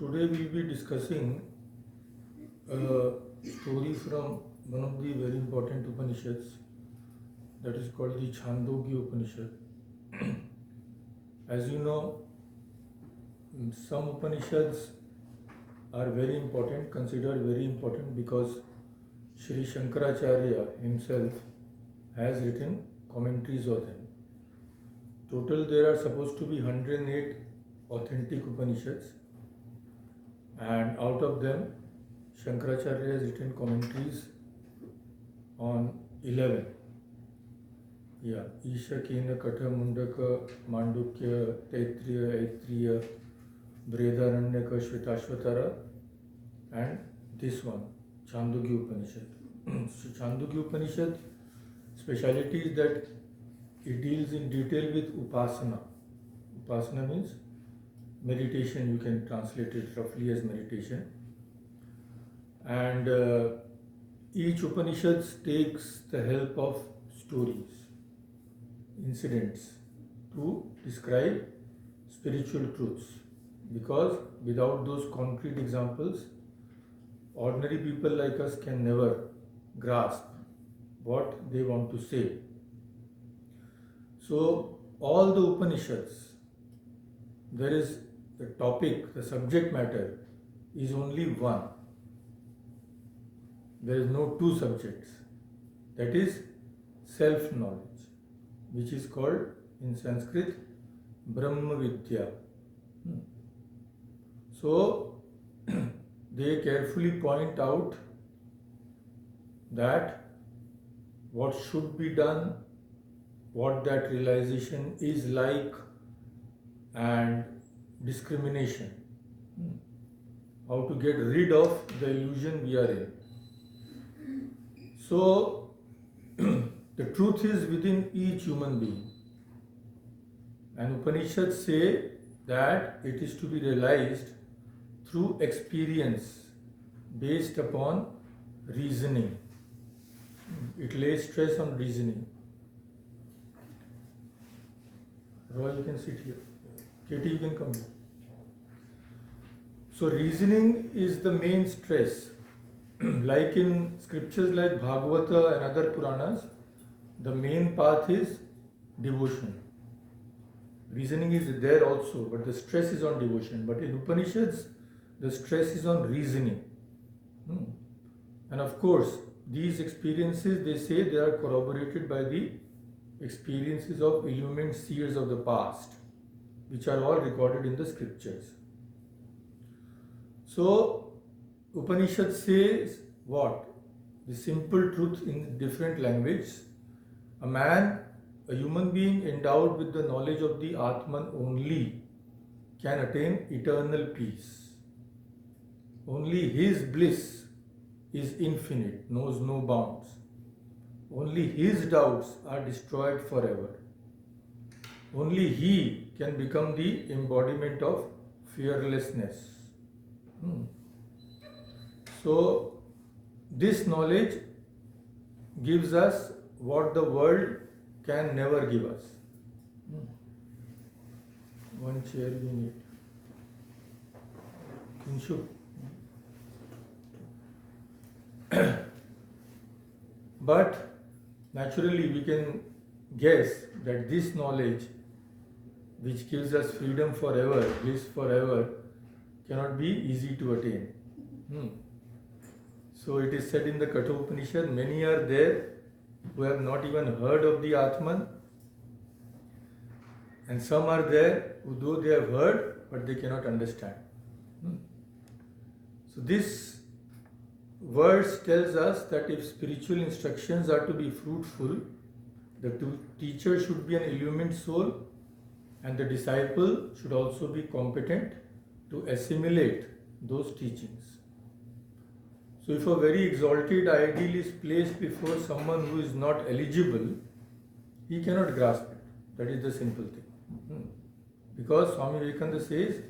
Today we will be discussing a story from one of the very important Upanishads that is called the Chhandogya Upanishad. As you know, some Upanishads are very important, considered very important because Sri Shankaracharya himself has written commentaries on them. Total there are supposed to be 108 authentic Upanishads, and out of them Shankaracharya has written commentaries on 11. Isha Kena Katha Mundaka Mandukya Taitriya Aitriya Bredaranyaka Shvetashvatara and this one Chandogya Upanishad. So Chandogya Upanishad speciality is that it deals in detail with Upasana. Upasana means meditation, you can translate it roughly as meditation. And each Upanishad takes the help of stories, incidents to describe spiritual truths. Because without those concrete examples, ordinary people like us can never grasp what they want to say. So, all the Upanishads, there is the topic, the subject matter is only one. There is no two subjects. That is self-knowledge, which is called in Sanskrit Brahma Vidya. So, they carefully point out that what should be done, what that realization is like, and discrimination, how to get rid of the illusion we are in. So, the truth is within each human being. And Upanishads say that it is to be realized through experience based upon reasoning. It lays stress on reasoning. Roy, you can sit here. Katie, you can come here. So reasoning is the main stress. Like in scriptures like Bhagavata and other Puranas, the main path is devotion. Reasoning is there also, but the stress is on devotion. But in Upanishads, the stress is on reasoning. And of course, these experiences, they say they are corroborated by the experiences of illumined seers of the past, which are all recorded in the scriptures. So, Upanishad says what? The simple truth in different language. A man, a human being endowed with the knowledge of the Atman only can attain eternal peace. Only his bliss is infinite, knows no bounds. Only his doubts are destroyed forever. Only he can become the embodiment of fearlessness. So, this knowledge gives us what the world can never give us. One chair we need. Kinshu. But naturally we can guess that this knowledge, which gives us freedom forever, bliss forever, cannot be easy to attain. So it is said in the Katha Upanishad, many are there who have not even heard of the Atman, and some are there who though they have heard, but they cannot understand. So this verse tells us that if spiritual instructions are to be fruitful, the teacher should be an illumined soul, and the disciple should also be competent to assimilate those teachings. So if a very exalted ideal is placed before someone who is not eligible, he cannot grasp it. That is the simple thing. Because Swami Vivekananda says,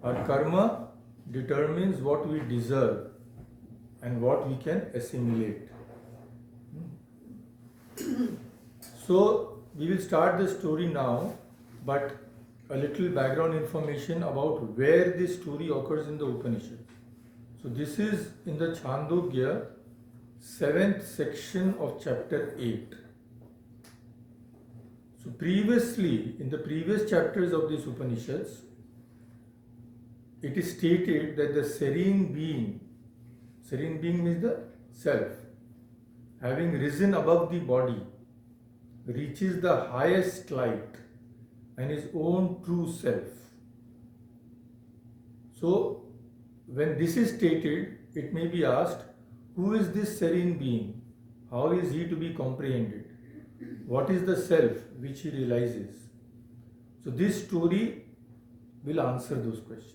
our karma determines what we deserve and what we can assimilate. So we will start the story now, but a little background information about where this story occurs in the Upanishad. So this is in the Chhandogya, 7th section of chapter 8. So previously, in the previous chapters of these Upanishads, it is stated that the serene being means the self, having risen above the body, reaches the highest light and his own true self. So, when this is stated, it may be asked, who is this serene being? How is he to be comprehended? What is the self which he realizes? So, this story will answer those questions.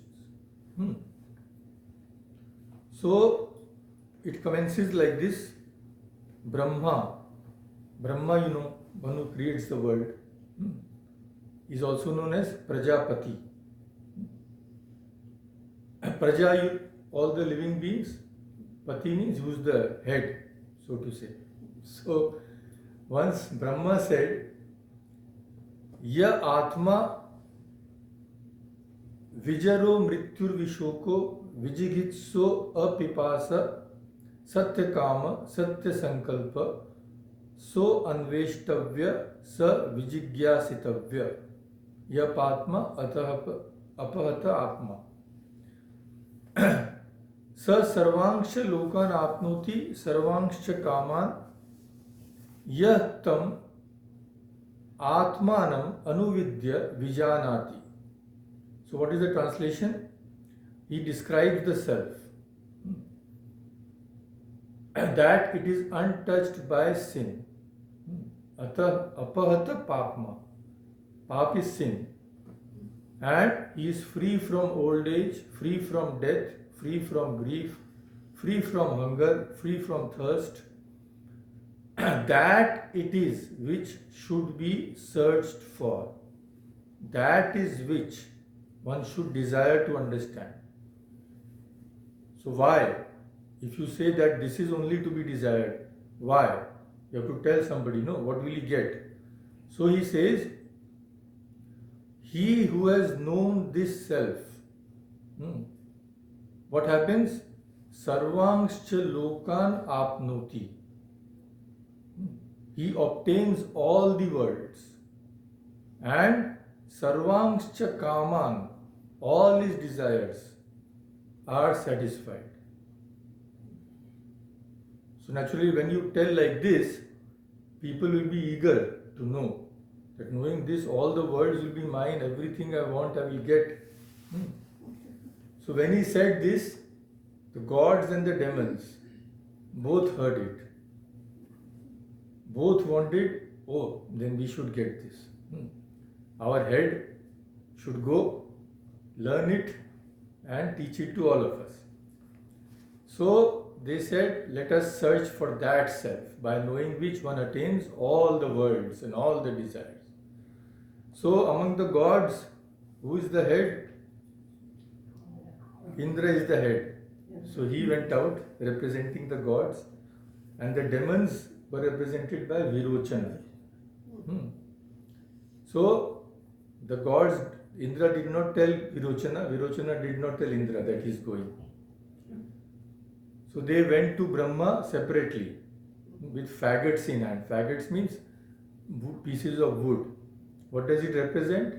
So, it commences like this. Brahma, one who creates the world, is also known as Prajapati. Praja, all the living beings. Pati means who is the head, so to say. So, once Brahma said, Ya Atma Vijaro Mrityur Vishoko Vijigitso Apipasa Satya Kama Satya Sankalpa So Anveshtavya Sa Vijigyasitavya Yapatma Apahata Atma Sa Sarvangsha Lokan Apnoti Sarvangsha Kaman Yah Tam Atmanam Anuvidya Vijanati. So what is the translation? He describes the self, that it is untouched by sin. Apahata papma. Pap is sin. And he is free from old age, free from death, free from grief, free from hunger, free from thirst. That it is which should be searched for. That is which one should desire to understand. So why? If you say that this is only to be desired, why? You have to tell somebody, no, what will he get? So he says, he who has known this self, what happens? Sarvangscha lokan apnoti. He obtains all the worlds. And sarvangscha kaman, all his desires are satisfied. So naturally, when you tell like this, people will be eager to know that knowing this, all the worlds will be mine, everything I want I will get. So when he said this, the gods and the demons both heard it. Both wanted, oh, then we should get this. Our head should go, learn it and teach it to all of us. So they said, let us search for that self, by knowing which one attains all the worlds and all the desires. So among the gods, who is the head? Indra is the head. So he went out representing the gods, and the demons were represented by Virochana. So the gods, Indra did not tell Virochana, Virochana did not tell Indra that he is going. So they went to Brahma separately with faggots in hand. Faggots means pieces of wood. What does it represent?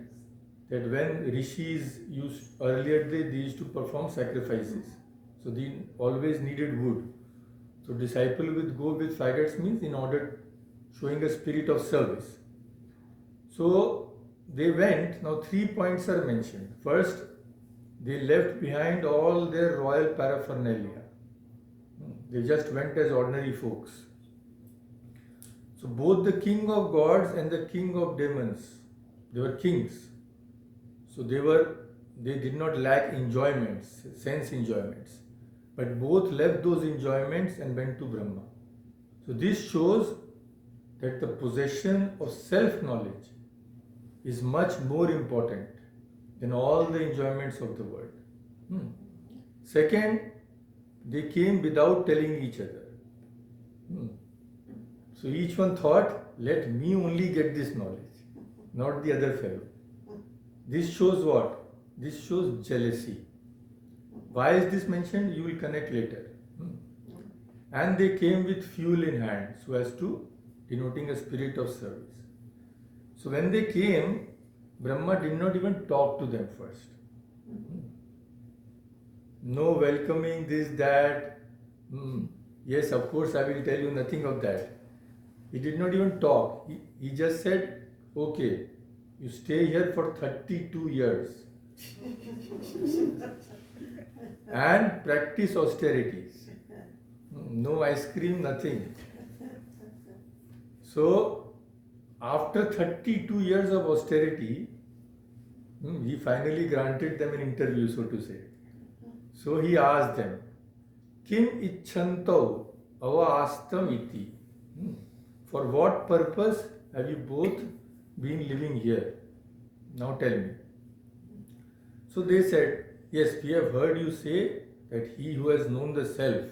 That when rishis used, earlier they used to perform sacrifices. So they always needed wood. So disciple would go with faggots means in order showing a spirit of service. So they went, now 3 points are mentioned. First, they left behind all their royal paraphernalia. They just went as ordinary folks. So both the king of gods and the king of demons, they were kings. So they did not lack enjoyments, sense enjoyments. But both left those enjoyments and went to Brahma. So this shows that the possession of self-knowledge is much more important than all the enjoyments of the world. Second, they came without telling each other. So each one thought, let me only get this knowledge, not the other fellow. This shows what? This shows jealousy. Why is this mentioned? You will connect later. And they came with fuel in hand, so as to denoting a spirit of service. So when they came, Brahma did not even talk to them first. No welcoming, this, that. Yes, of course, I will tell you nothing of that. He did not even talk. He just said, okay, you stay here for 32 years and practice austerities. No ice cream, nothing. So, after 32 years of austerity, he finally granted them an interview, so to say. So he asked them, Kim ichhanto avastam iti. For what purpose have you both been living here? Now tell me. So they said, yes, we have heard you say that he who has known the self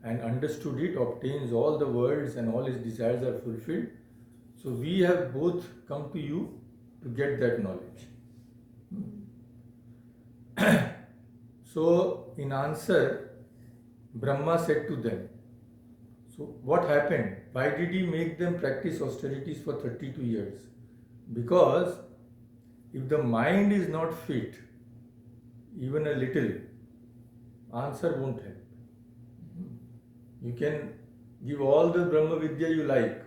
and understood it obtains all the worlds and all his desires are fulfilled. So we have both come to you to get that knowledge. So in answer, Brahma said to them, so what happened? Why did he make them practice austerities for 32 years? Because if the mind is not fit, even a little, answer won't help. You can give all the Brahma Vidya you like,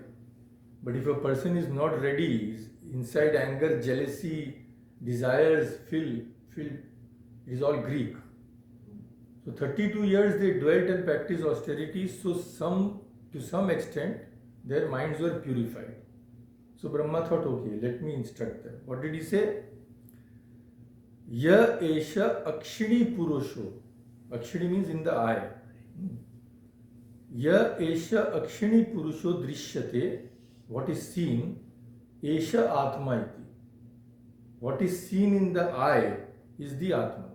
but if a person is not ready, inside anger, jealousy, desires filled, it is all Greek. So 32 years they dwelt and practiced austerities, so to some extent their minds were purified. So Brahma thought, okay, let me instruct them. What did he say? Ya esha akshini purusho. Akshini means in the eye. Ya esha akshini purusho drishyate. What is seen? Esha atma iti. What is seen in the eye is the Atman.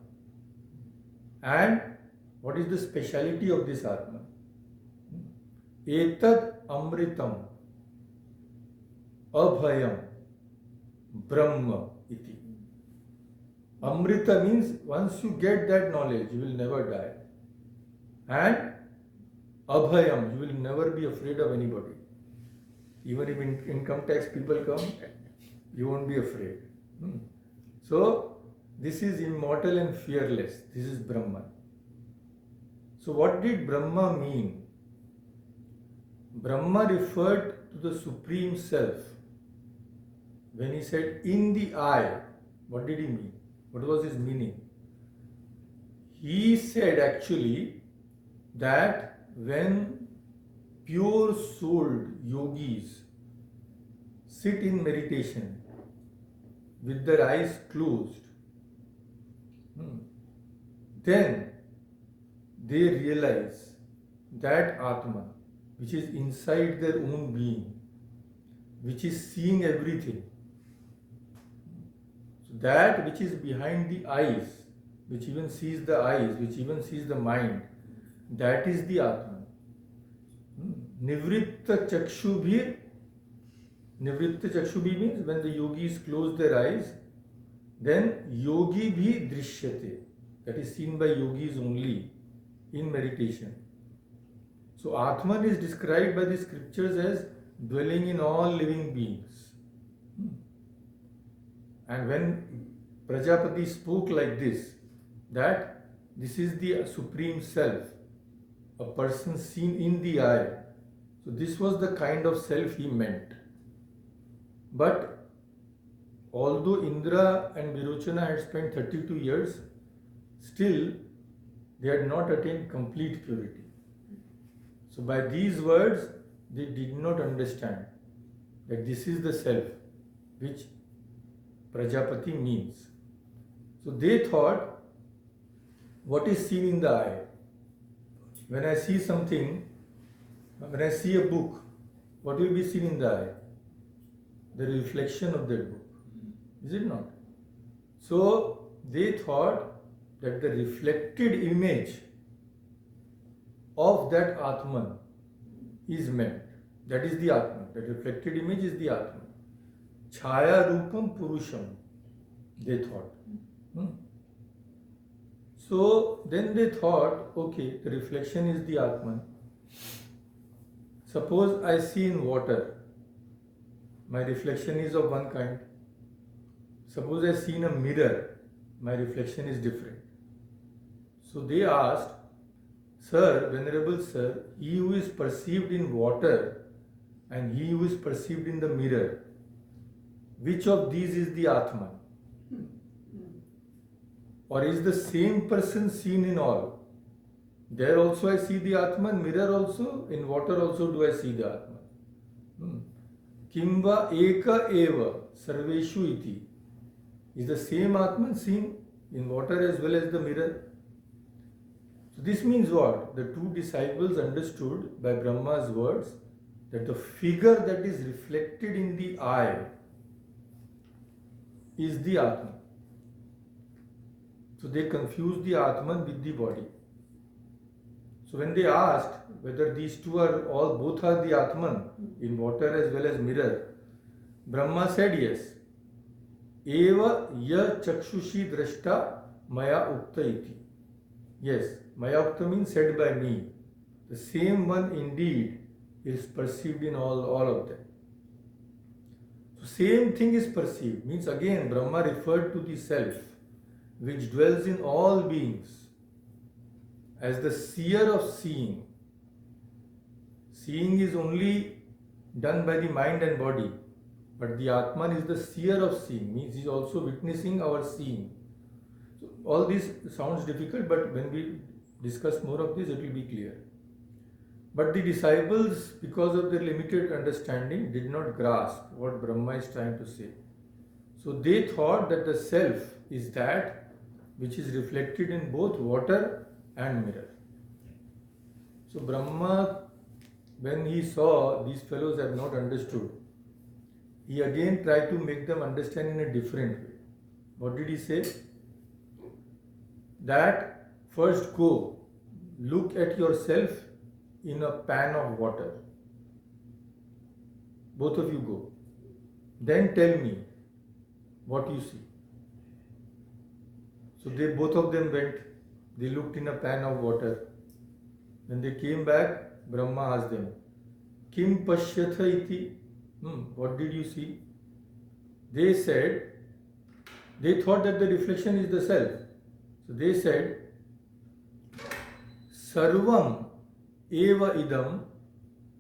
And what is the speciality of this Atman? Etad amritam abhayam Brahma iti. Amrita means once you get that knowledge, you will never die. And abhayam, you will never be afraid of anybody. Even if income tax people come, you won't be afraid. So, this is immortal and fearless. This is Brahman. So, what did Brahma mean? Brahma referred to the Supreme Self. When he said in the eye, what did he mean? What was his meaning? He said actually that when pure souled yogis sit in meditation with their eyes closed, then they realize that Atman, which is inside their own being, which is seeing everything, so that which is behind the eyes, which even sees the eyes, which even sees the mind, that is the Atman. Nivritta chakshubhir. Nivritta chakshubhi means when the yogis close their eyes, then yogi bhi drishyate. That is seen by yogis only in meditation. So Atman is described by the scriptures as dwelling in all living beings. And when Prajapati spoke like this, that this is the Supreme Self, a person seen in the eye. So this was the kind of self he meant. But although Indra and Virochana had spent 32 years, still they had not attained complete purity. So by these words, they did not understand that this is the self which Prajapati means. So they thought, what is seen in the eye? When I see something, when I see a book, what will be seen in the eye? The reflection of that book. Is it not? So they thought that the reflected image of that Atman is meant. That is the Atman. That reflected image is the Atman. Chhaya Rupam Purusham. they thought. Hmm. So then they thought, okay, the reflection is the Atman. Suppose I see in water, my reflection is of one kind. Suppose I see in a mirror, my reflection is different. So they asked, Sir, Venerable Sir, he who is perceived in water and he who is perceived in the mirror, which of these is the Atman? Or is the same person seen in all? There also I see the Atman, mirror also, in water also do I see the Atman. Kimva eka eva sarveshu iti. Is the same Atman seen in water as well as the mirror? So this means what? The two disciples understood by Brahma's words that the figure that is reflected in the eye is the Atman. So they confused the Atman with the body. So when they asked whether these two are both are the Atman in water as well as mirror, Brahma said yes. Eva ya chakshushi drashta maya ukta iti. Yes, maya ukta means said by me. The same one indeed is perceived in all of them. So same thing is perceived. Means again Brahma referred to the self which dwells in all beings as the seer of seeing. Seeing is only done by the mind and body, but the Atman is the seer of seeing, means he is also witnessing our seeing. So all this sounds difficult, but when we discuss more of this, it will be clear. But the disciples, because of their limited understanding, did not grasp what Brahma is trying to say. So they thought that the self is that which is reflected in both water and mirror. So Brahma, when he saw these fellows have not understood, he again tried to make them understand in a different way. What did he say? That first go, look at yourself in a pan of water. Both of you go. Then tell me what you see. So they both of them went. They looked in a pan of water. When they came back, Brahma asked them, Kim pashyatha iti? What did you see? They said, they thought that the reflection is the self. So they said, Sarvam eva idam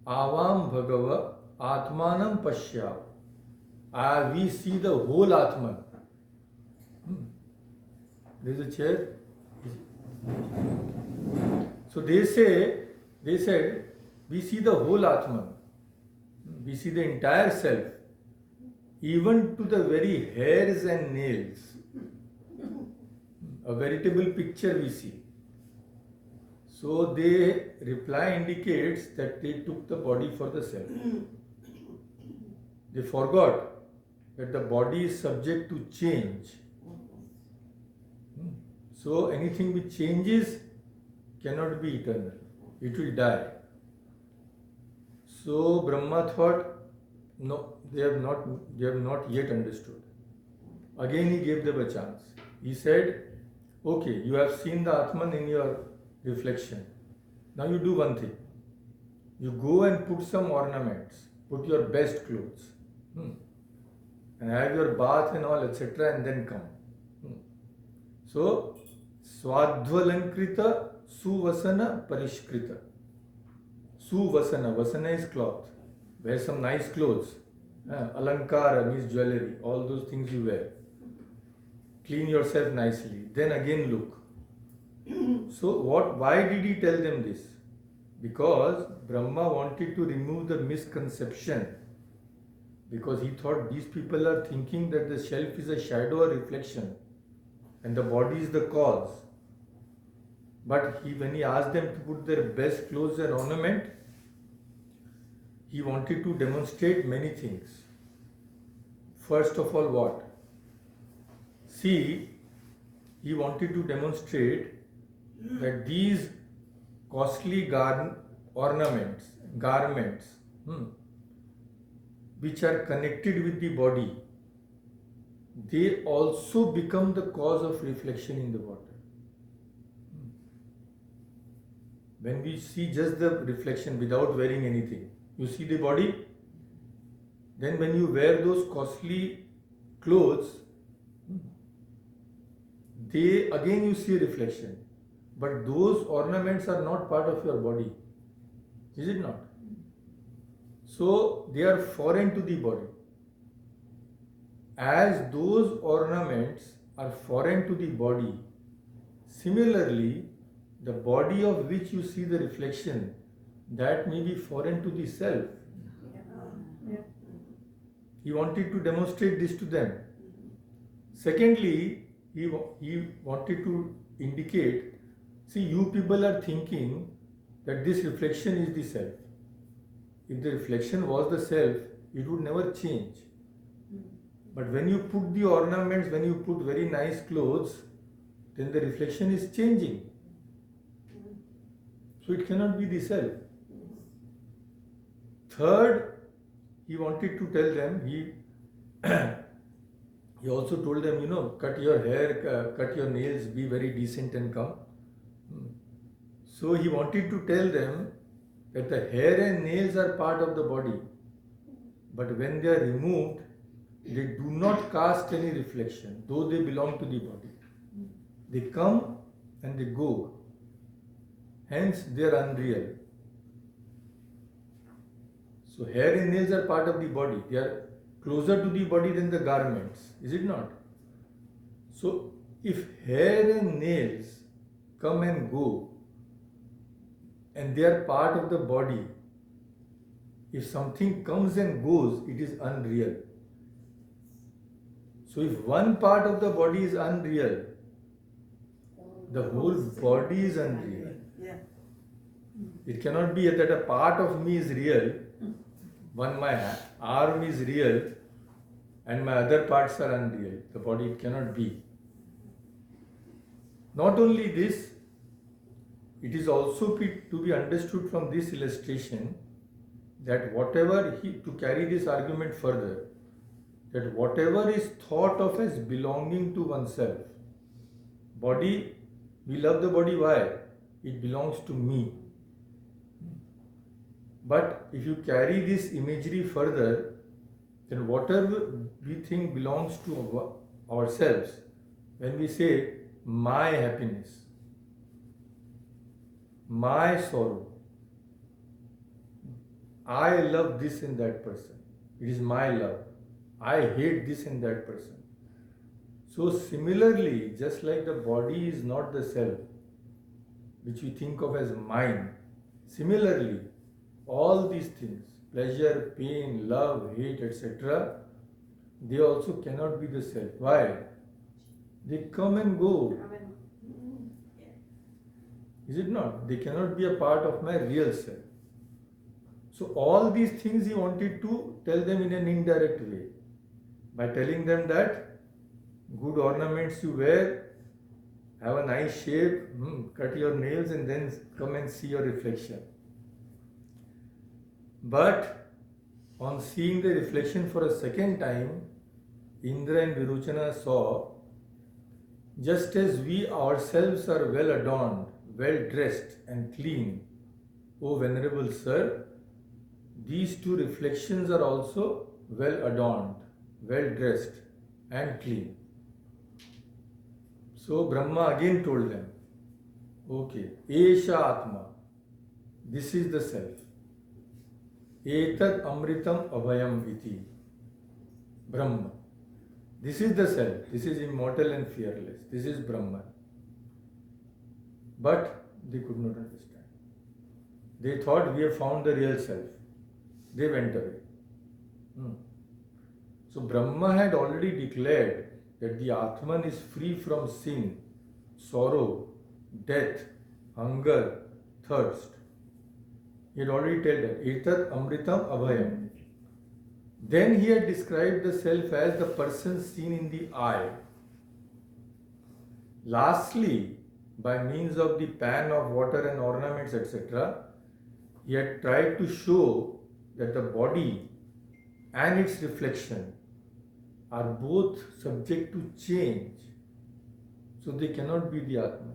avam bhagava atmanam pashya. We see the whole Atman. There is a chair. So they said, we see the whole Atman. We see the entire self, even to the very hairs and nails. A veritable picture we see. So their reply indicates that they took the body for the self. They forgot that the body is subject to change. So anything which changes cannot be eternal. It will die. So Brahma thought, no, they have not yet understood. Again he gave them a chance. He said, okay, you have seen the Atman in your reflection. Now you do one thing. You go and put some ornaments. Put your best clothes. And have your bath and all, etc. and then come. So, Swadhvalankrita Suvasana Parishkrita. Suvasana. Vasana is cloth. Wear some nice clothes. Alankara means jewelry. All those things you wear. Clean yourself nicely. Then again look. So why did he tell them this? Because Brahma wanted to remove the misconception. Because he thought these people are thinking that the self is a shadow or reflection. And the body is the cause. But when he asked them to put their best clothes and ornament, he wanted to demonstrate many things. First of all, what? See, he wanted to demonstrate that these costly garments, which are connected with the body, they also become the cause of reflection in the water. When we see just the reflection without wearing anything, you see the body, then when you wear those costly clothes, they again you see a reflection. But those ornaments are not part of your body. Is it not? So they are foreign to the body. As those ornaments are foreign to the body, similarly, the body of which you see the reflection, that may be foreign to the self. He wanted to demonstrate this to them. Secondly, he wanted to indicate, see, you people are thinking that this reflection is the self. If the reflection was the self, it would never change. But when you put the ornaments, when you put very nice clothes, then the reflection is changing. So it cannot be the self. Third, he wanted to tell them, he also told them, cut your hair, cut your nails, be very decent and come. So he wanted to tell them that the hair and nails are part of the body. But when they are removed, they do not cast any reflection, though they belong to the body. They come and they go. Hence, they are unreal. So, hair and nails are part of the body. They are closer to the body than the garments. Is it not? So, if hair and nails come and go, and they are part of the body, if something comes and goes, it is unreal. So if one part of the body is unreal, the whole body is unreal. It cannot be that a part of me is real, my arm is real, and my other parts are unreal. The body, it cannot be. Not only this, it is also to be understood from this illustration that to carry this argument further, that whatever is thought of as belonging to oneself, body, we love the body, why? It belongs to me. But if you carry this imagery further, then whatever we think belongs to ourselves, when we say my happiness, my sorrow, I love this in that person, it is my love. I hate this in that person. So similarly, just like the body is not the self, which we think of as mine, similarly, all these things, pleasure, pain, love, hate, etc., they also cannot be the self. Why? They come and go. Is it not? They cannot be a part of my real self. So all these things he wanted to tell them in an indirect way, by telling them that good ornaments you wear, have a nice shave, cut your nails, and then come and see your reflection. But on seeing the reflection for a second time, Indra and Virochana saw, just as we ourselves are well adorned, well dressed and clean, O Venerable Sir, these two reflections are also well adorned, well dressed and clean. So Brahma again told them, okay, Esha Atma, this is the self. Etad Amritam Abhayam Iti, Brahma. This is the self, this is immortal and fearless, this is Brahman. But they could not understand. They thought we have found the real self. They went away. So Brahma had already declared that the Atman is free from sin, sorrow, death, hunger, thirst. He had already told that, Etat Amritam Abhayam. Then he had described the self as the person seen in the eye. Lastly, by means of the pan of water and ornaments, etc., he had tried to show that the body and its reflection are both subject to change. So they cannot be the Atman.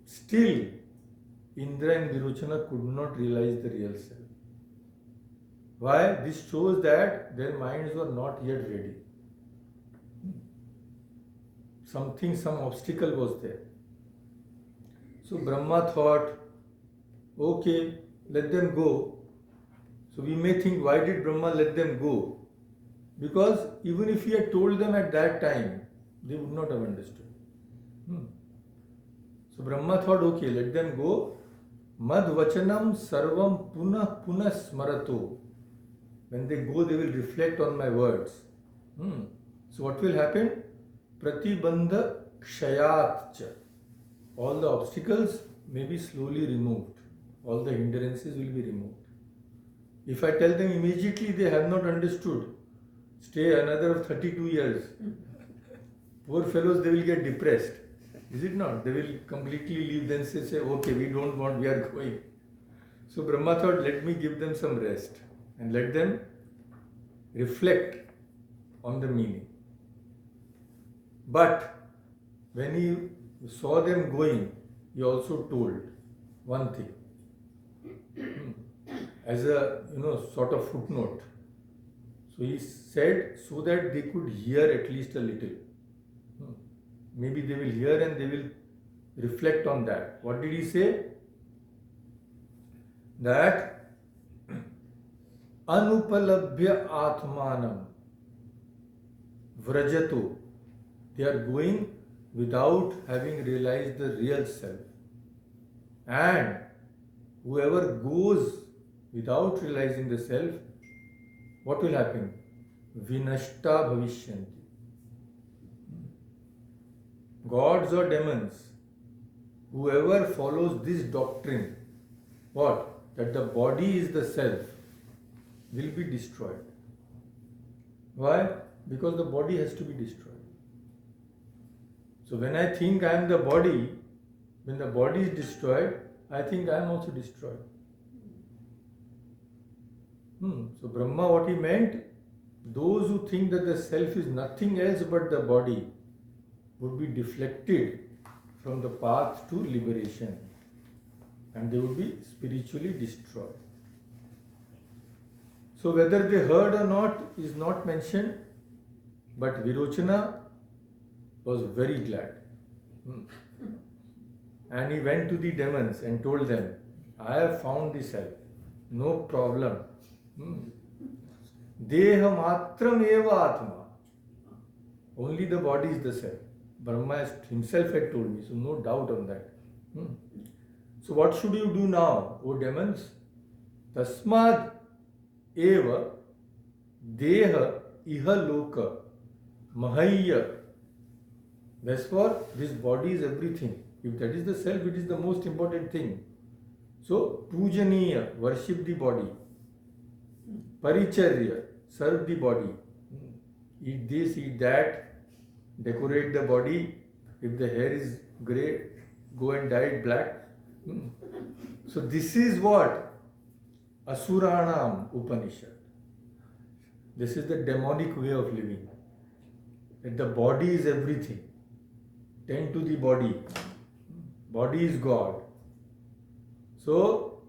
Still, Indra and Virochana could not realize the real self. Why? This shows that their minds were not yet ready. Some obstacle was there. So Brahma thought, okay, let them go. So we may think, why did Brahma let them go? Because even if he had told them at that time, they would not have understood. So Brahma thought, okay, let them go. Mad vachanam sarvam punah punah smarato. When they go, they will reflect on my words. So what will happen? Pratibandha kshayat cha. All the obstacles may be slowly removed. All the hindrances will be removed. If I tell them immediately they have not understood, stay another 32 years. Poor fellows, they will get depressed. Is it not? They will completely leave, then say, okay, we don't want, we are going. So Brahma thought, let me give them some rest and let them reflect on the meaning. But when he saw them going, he also told one thing as a sort of footnote. So he said, so that they could hear at least a little. Maybe they will hear and they will reflect on that. What did he say? That anupalabhya atmanam vrajato. They are going without having realized the real self. And whoever goes without realizing the self, what will happen? Vinashta bhavishyanti. Gods or demons, whoever follows this doctrine, what? That the body is the self, will be destroyed. Why? Because the body has to be destroyed. So when I think I am the body, when the body is destroyed, I think I am also destroyed. So Brahma, what he meant, those who think that the self is nothing else but the body would be deflected from the path to liberation and they would be spiritually destroyed. So whether they heard or not is not mentioned, but Virochana was very glad. And he went to the demons and told them, I have found the self, no problem. Deha matram eva atma. Only the body is the self. Brahma himself had told me, so no doubt on that. So what should you do now, O demons? Tasmad eva deha iha loka mahayya. Therefore, this body is everything. If that is the self, it is the most important thing. So, pujaniya, worship the body. Paricharya, serve the body. Eat this, eat that, decorate the body. If the hair is grey, go and dye it black. So this is what? Asuranam Upanishad. This is the demonic way of living. That the body is everything. Tend to the body. Body is God. So,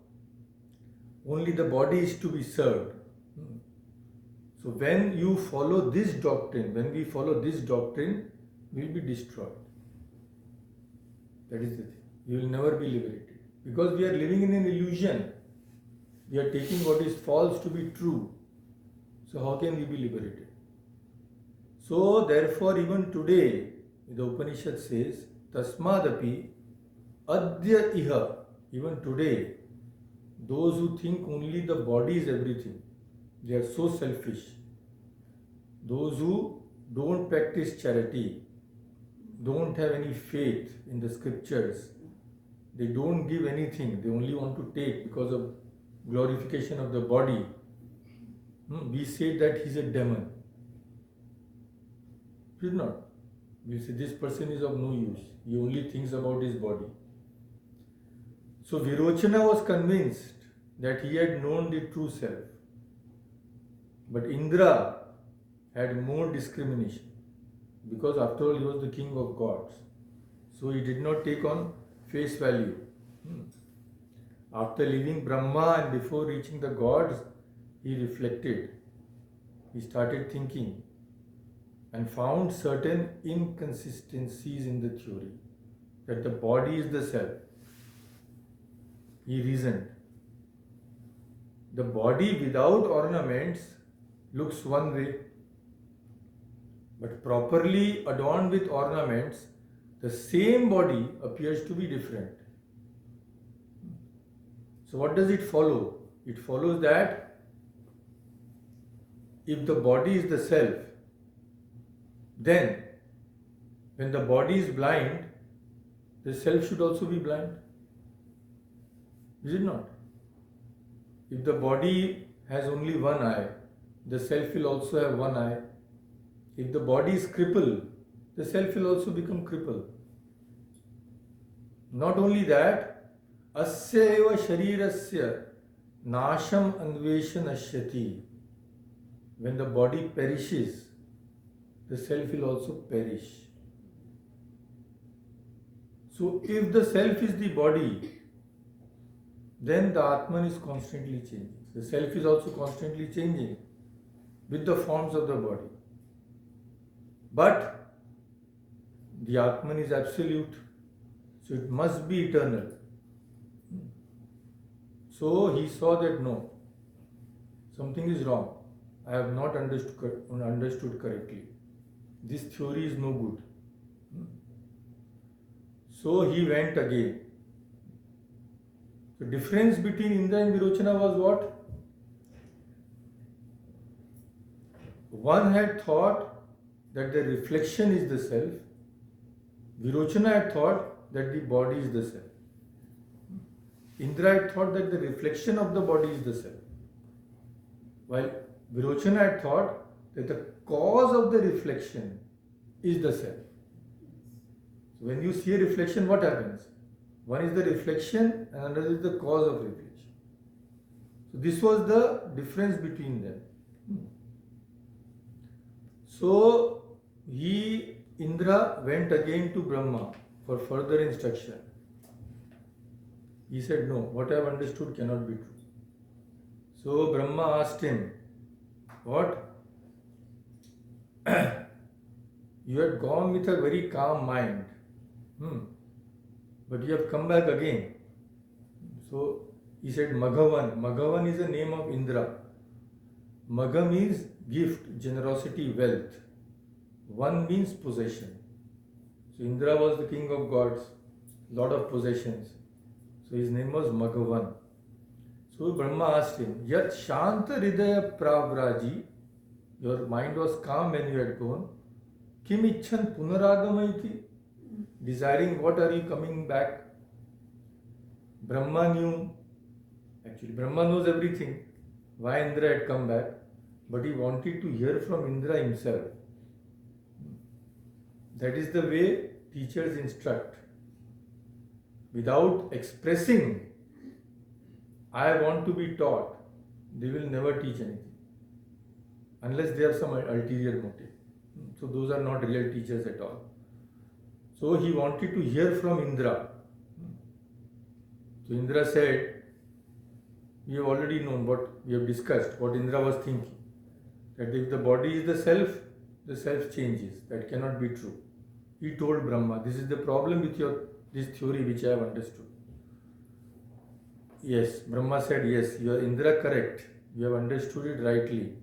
only the body is to be served. So when you follow this doctrine, when we follow this doctrine, we will be destroyed. That is the thing. You will never be liberated. Because we are living in an illusion. We are taking what is false to be true. So how can we be liberated? So therefore even today, the Upanishad says, Tasmadapi Adya Iha. Even today, those who think only the body is everything, they are so selfish. Those who don't practice charity, don't have any faith in the scriptures, they don't give anything, they only want to take because of glorification of the body. We say that he is a demon. It is not. We say this person is of no use. He only thinks about his body. So Virochana was convinced that he had known the true self. But Indra had more discrimination, because after all he was the king of gods. So he did not take on face value. After leaving Brahma and before reaching the gods, he reflected. He started thinking and found certain inconsistencies in the theory that the body is the self. He reasoned. The body without ornaments looks one way, but properly adorned with ornaments, the same body appears to be different. So what does it follow? It follows that if the body is the self, then when the body is blind, the self should also be blind. Is it not? If the body has only one eye, the self will also have one eye. If the body is crippled, the self will also become crippled. Not only that, asya eva sharirasya nasham anveshanashyati. When the body perishes, the self will also perish. So if the self is the body, then the Atman is constantly changing. The self is also constantly changing with the forms of the body. But the Atman is absolute, so it must be eternal. So he saw that no, something is wrong. I have not understood correctly. This theory is no good. So he went again. The difference between Indra and Virochana was what? One had thought that the reflection is the self. Virochana had thought that the body is the self. Indra had thought that the reflection of the body is the self. While Virochana had thought that the cause of the reflection is the self. So when you see a reflection, what happens? One is the reflection and another is the cause of reflection. So this was the difference between them. So Indra went again to Brahma for further instruction. He said, no, what I have understood cannot be true. So Brahma asked him, what? You had gone with a very calm mind. But you have come back again. So he said, Maghavan. Maghavan is the name of Indra. Magha means gift, generosity, wealth. One means possession. So Indra was the king of gods, lot of possessions. So his name was Maghavan. So Brahma asked him, Yat Shanta Hridaya Pravraji, your mind was calm when you had gone. Kim Icchan Punaragamaiti, desiring what are you coming back? Brahma knew, actually Brahma knows everything, why Indra had come back, but he wanted to hear from Indra himself. That is the way teachers instruct. Without expressing, I want to be taught, they will never teach anything. Unless they have some ulterior motive. So those are not real teachers at all. So he wanted to hear from Indra. So Indra said, we have already known what we have discussed, what Indra was thinking. That if the body is the self changes. That cannot be true. He told Brahma, this is the problem with this theory which I have understood. Yes, Brahma said, yes, you are Indra correct. You have understood it rightly.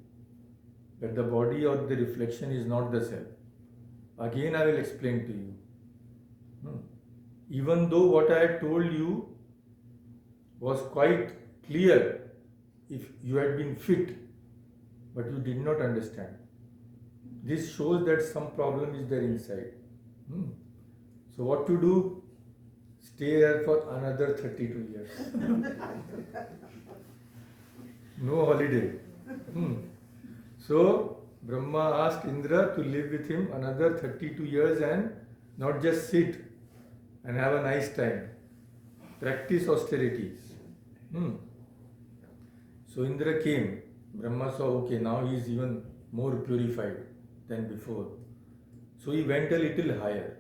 That the body or the reflection is not the self. Again I will explain to you. Even though what I had told you was quite clear if you had been fit, but you did not understand. This shows that some problem is there inside. So what to do? Stay here for another 32 years. No holiday. So Brahma asked Indra to live with him another 32 years and not just sit and have a nice time. Practice austerities. So Indra came. Brahma saw, okay, now he is even more purified than before. So he went a little higher.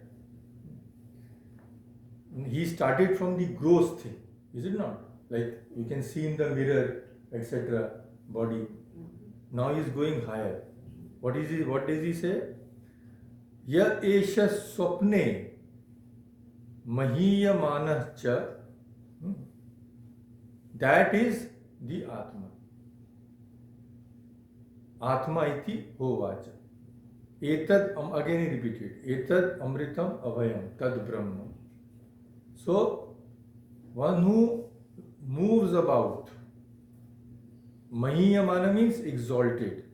He started from the gross thing, is it not? Like you can see in the mirror, etc. body. Now he is going higher. What does he say? Ya esha swapne mahiyamanah cha. That is the Atma. Atma iti hovacha. Etad, again he repeated, etad amritam avayam tad brahma. So, one who moves about, mahiyamana means exalted.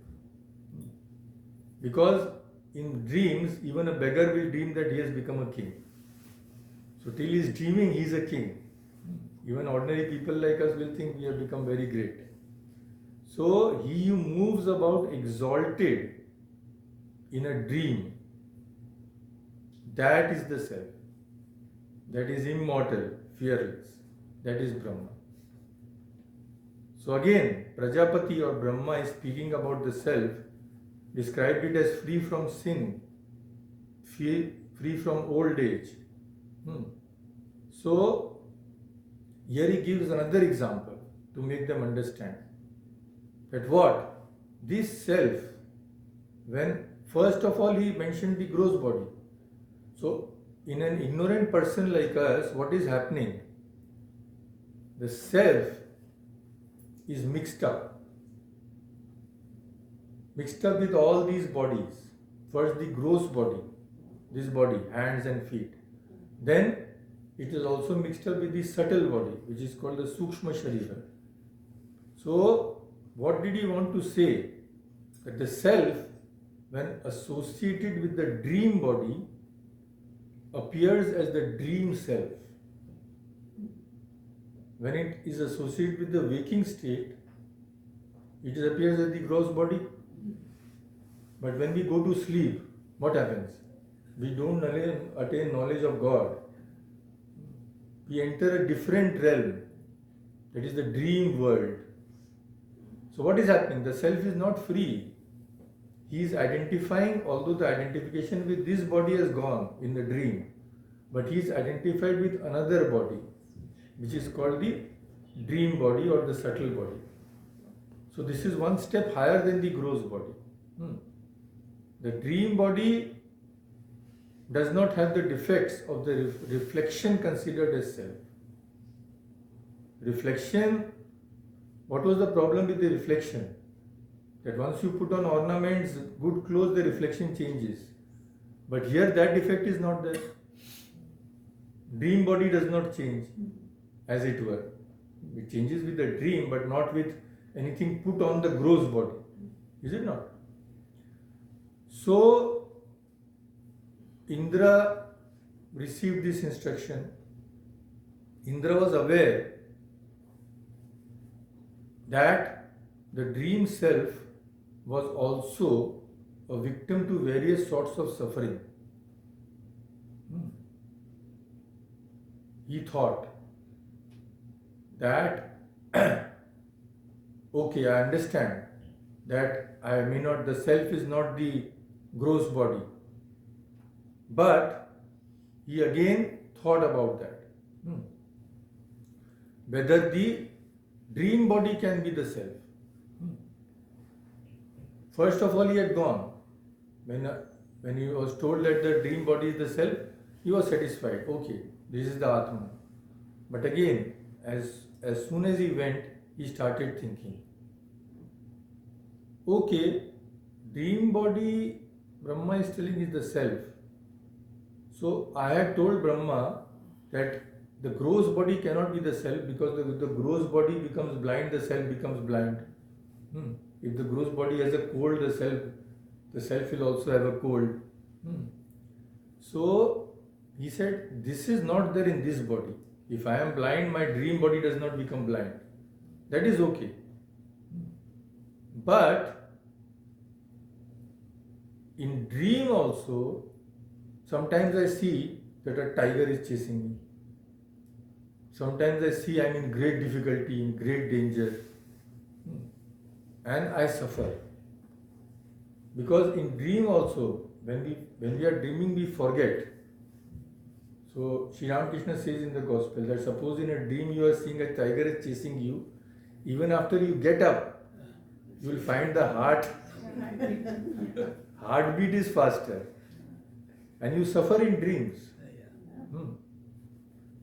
Because in dreams, even a beggar will dream that he has become a king. So, till he is dreaming, he is a king. Even ordinary people like us will think we have become very great. So, he who moves about exalted in a dream, that is the self. That is immortal, fearless. That is Brahma. So again, Prajapati or Brahma is speaking about the self, described it as free from sin, free from old age. So, here he gives another example to make them understand that what? This self, when first of all he mentioned the gross body. So, in an ignorant person like us, what is happening? The self is mixed up with all these bodies. First the gross body, this body, hands and feet. Then it is also mixed up with the subtle body, which is called the Sukshma Sharira. So, what did he want to say? That the self, when associated with the dream body, appears as the dream self. When it is associated with the waking state, it appears as the gross body. But when we go to sleep, what happens? We don't attain knowledge of God. We enter a different realm, that is the dream world. So what is happening? The self is not free. He is identifying, although the identification with this body has gone in the dream, but he is identified with another body, which is called the dream body or the subtle body. So this is one step higher than the gross body. The dream body does not have the defects of the reflection considered as self. Reflection, what was the problem with the reflection? That once you put on ornaments, good clothes, the reflection changes. But here that defect is not there. Dream body does not change, as it were. It changes with the dream, but not with anything put on the gross body. Is it not? So, Indra received this instruction. Indra was aware that the dream self was also a victim to various sorts of suffering. He thought that, okay, I understand that the self is not the gross body. But he again thought about that. Whether the dream body can be the self. First of all, he had gone. When he was told that the dream body is the self, he was satisfied. Okay, this is the Atman. But again, as soon as he went, he started thinking. Okay, dream body, Brahma is telling is the self. So I had told Brahma that the gross body cannot be the self, because the gross body becomes blind, the self becomes blind. If the gross body has a cold, the self will also have a cold. So he said, this is not there in this body. If I am blind, my dream body does not become blind. That is okay. But in dream also, sometimes I see that a tiger is chasing me. Sometimes I see I am in great difficulty, in great danger, and I suffer. Because in dream also, when we are dreaming, we forget. So Sri Ramakrishna says in the Gospel that suppose in a dream you are seeing a tiger is chasing you, even after you get up, you will find the heartbeat is faster, and you suffer in dreams.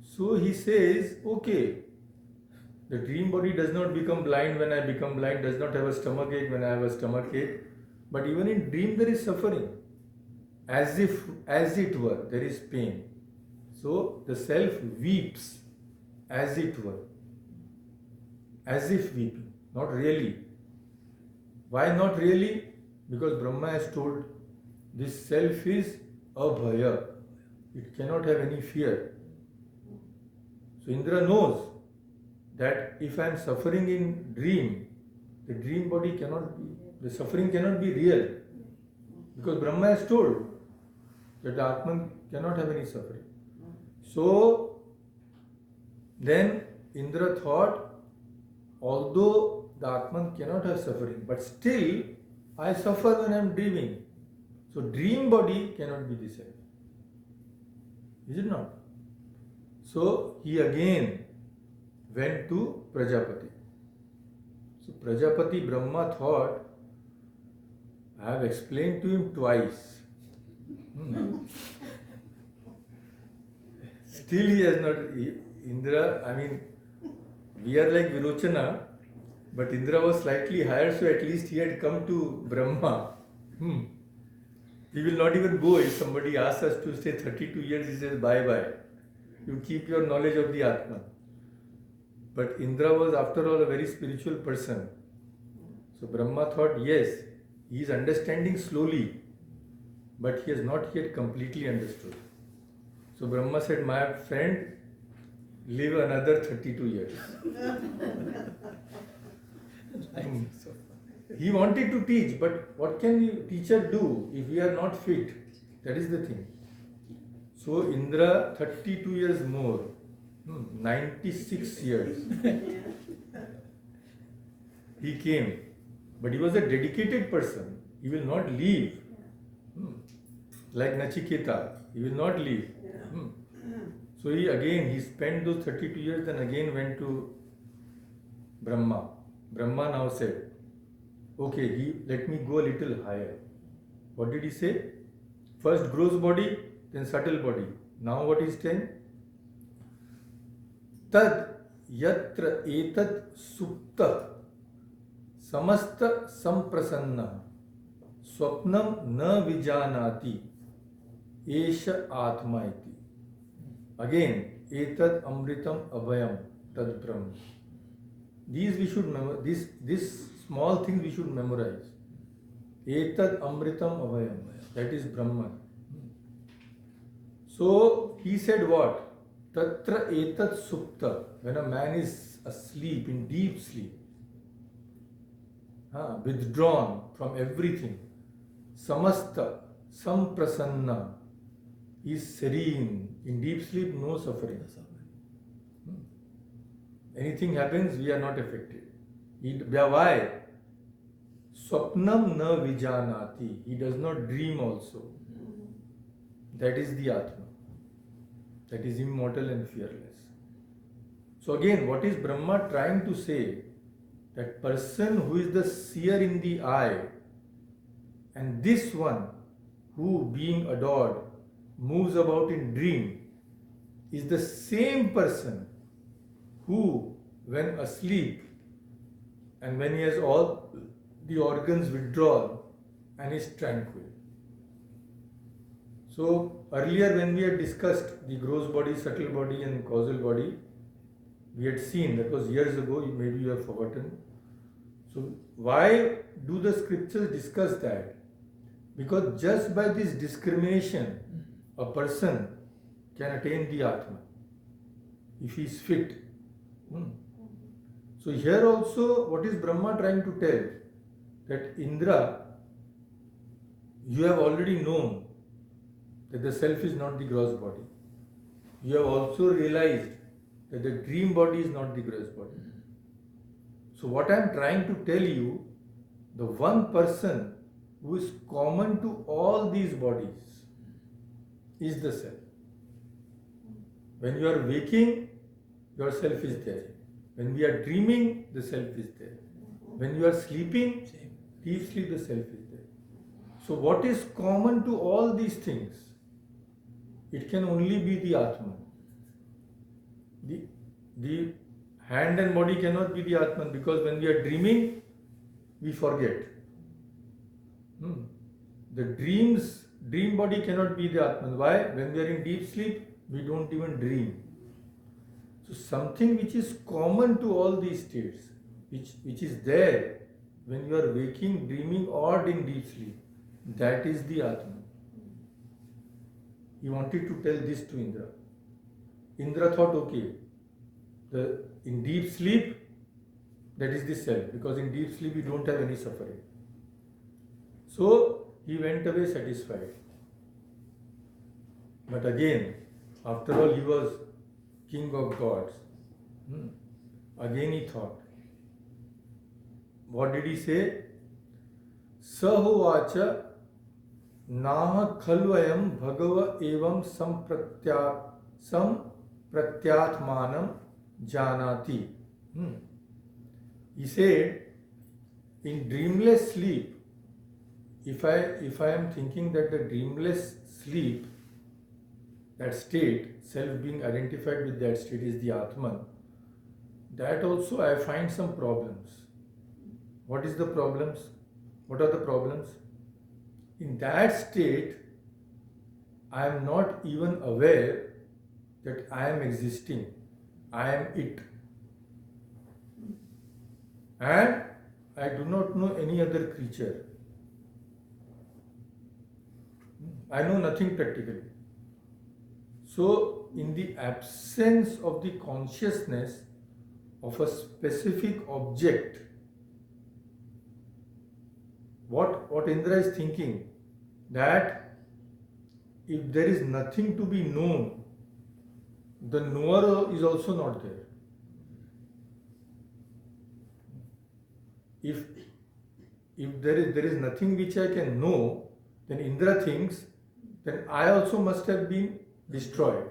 So he says, okay, the dream body does not become blind when I become blind, does not have a stomach ache when I have a stomach ache, but even in dream there is suffering, as it were, there is pain. So the self weeps, as it were, as if weeping, not really. Why not really? Because Brahma has told this self is abhaya, it cannot have any fear. So Indra knows that if I am suffering in dream, the dream body cannot be, the suffering cannot be real. Because Brahma has told that the Atman cannot have any suffering. So then Indra thought, although the Atman cannot have suffering, but still I suffer when I am dreaming. So dream body cannot be the self. Is it not? So he again went to Prajapati. So Prajapati Brahma thought, I have explained to him twice. Still he has not, Indra, I mean, we are like Virochana, but Indra was slightly higher, so at least he had come to Brahma. We will not even go if somebody asks us to stay 32 years, he says bye-bye. You keep your knowledge of the Atman. But Indra was after all a very spiritual person. So Brahma thought, yes, he is understanding slowly, but he has not yet completely understood. So Brahma said, my friend, live another 32 years. He wanted to teach, but what can the teacher do if we are not fit? That is the thing. So Indra, 32 years more, 96 years, he came. But he was a dedicated person. He will not leave. Like Nachiketa, he will not leave. So he spent those 32 years, then again went to Brahma. Brahma now said, okay, let me go a little higher. What did he say? First gross body, then subtle body. Now what is saying? Tad yatra etat supta samasta samprasanna swapnam na vijanati esha atma iti. Again, etat amritam abhayam tad brahma. These we should this small thing we should memorize. Etat amritam abhayam. That is Brahman. So he said what? Tatra etat supta. When a man is asleep, in deep sleep, withdrawn from everything, samasta, samprasanna, is serene. In deep sleep, no suffering. Anything happens, we are not affected. Why? Swapnam na vijanati. He does not dream also. That is the Atma. That is immortal and fearless. So again, what is Brahma trying to say? That person who is the seer in the eye, and this one who, being adored, moves about in dream, is the same person who, when asleep and when he has all the organs withdrawn and is tranquil. So earlier when we had discussed the gross body, subtle body and causal body, we had seen, that was years ago, maybe you have forgotten. So why do the scriptures discuss that? Because just by this discrimination, a person can attain the Atma if he is fit. So here also, what is Brahma trying to tell? That Indra, you have already known that the self is not the gross body. You have also realized that the dream body is not the gross body. So what I am trying to tell you, the one person who is common to all these bodies, is the self. When you are waking, your self is there. When we are dreaming, the self is there. When you are sleeping, deep sleep, the self is there. So what is common to all these things? It can only be the Atman. The hand and body cannot be the Atman, because when we are dreaming, we forget. The dream body cannot be the Atman. Why? When we are in deep sleep, we don't even dream. So something which is common to all these states, which is there when you are waking, dreaming, or in deep sleep, that is the Atman. He wanted to tell this to Indra. Indra thought, okay, in deep sleep, that is the self, because in deep sleep you don't have any suffering. So he went away satisfied. But again, after all, he was king of gods. Again he thought. What did he say? Sahovacha naha khalvayam bhagava evam sampratyatmanam janati. He said, in dreamless sleep, if I am thinking that the dreamless sleep, that state, self being identified with that state is the Atman, that also I find some problems. What is the problems? What are the problems? In that state, I am not even aware that I am existing. I am it. And I do not know any other creature. I know nothing practically. So, in the absence of the consciousness of a specific object, what Indra is thinking, that if there is nothing to be known, the knower is also not there. If there is nothing which I can know, then Indra thinks, then I also must have been destroyed.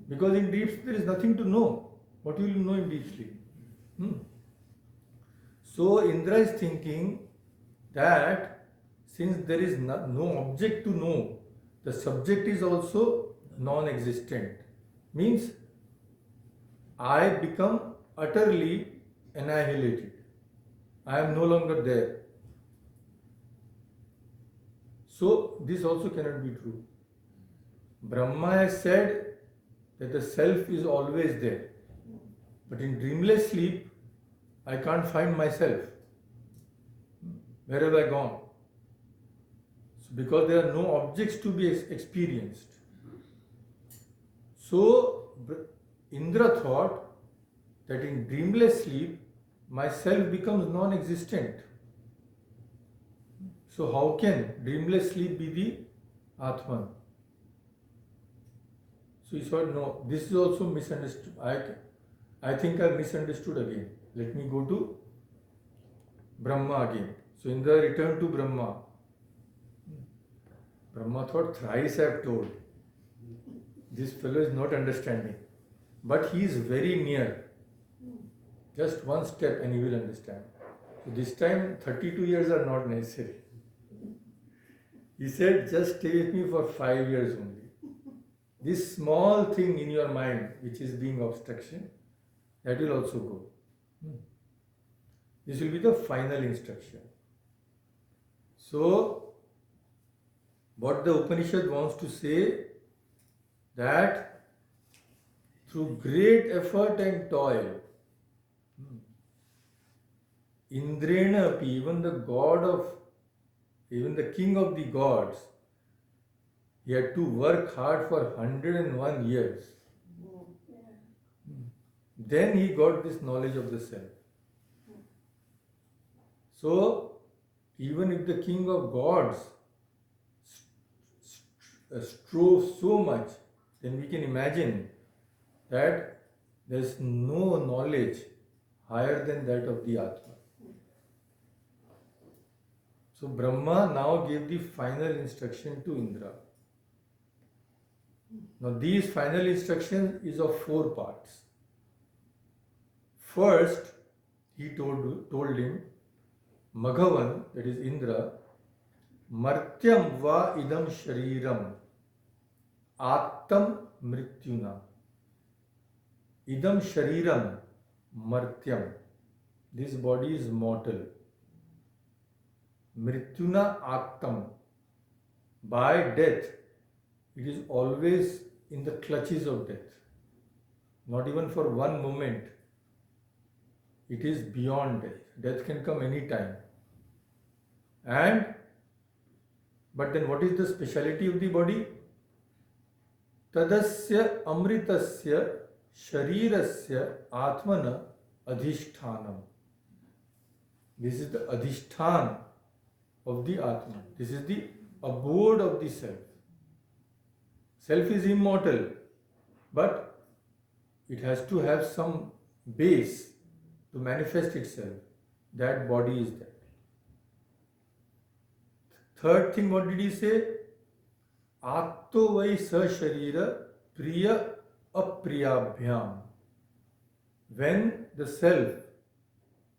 Because in deep sleep there is nothing to know. What will you know in deep sleep? So Indra is thinking that since there is no object to know, the subject is also non-existent. Means I become utterly annihilated. I am no longer there. So this also cannot be true. Brahma has said that the self is always there. But in dreamless sleep, I can't find myself. Where have I gone? So because there are no objects to be experienced. So Indra thought that in dreamless sleep, myself becomes non-existent. So how can dreamless sleep be the Atman? So he thought, no, this is also misunderstood. I think I misunderstood again. Let me go to Brahma again. So Indra returned to Brahma. Brahma thought, thrice I have told. This fellow is not understanding. But he is very near. Just one step and he will understand. So this time 32 years are not necessary. He said, just stay with me for 5 years only. This small thing in your mind, which is being obstruction, that will also go. This will be the final instruction. So, what the Upanishad wants to say, that through great effort and toil, Indrana api, even the king of the gods, he had to work hard for 101 years. Then he got this knowledge of the self. So, even if the king of gods strove so much, then we can imagine that there is no knowledge higher than that of the Atman. So Brahma now gave the final instruction to Indra. Now these final instructions is of 4 parts. First, he told him, Maghavan, that is Indra, Martyam va idam shariram attam mrityuna. Idam shariram martyam. This body is mortal. Mrityuna attam. By death, it is always in the clutches of death. Not even for one moment. It is beyond death. Death can come any time. But then what is the speciality of the body? Tadasya amritasya sharirasya atmana adhishthanam. This is the adhishthan of the Atman. This is the abode of the self. Self is immortal, but it has to have some base to manifest itself. That body is that. Third thing, what did he say? Atto vai sa sharira priya apriyabhyam. When the self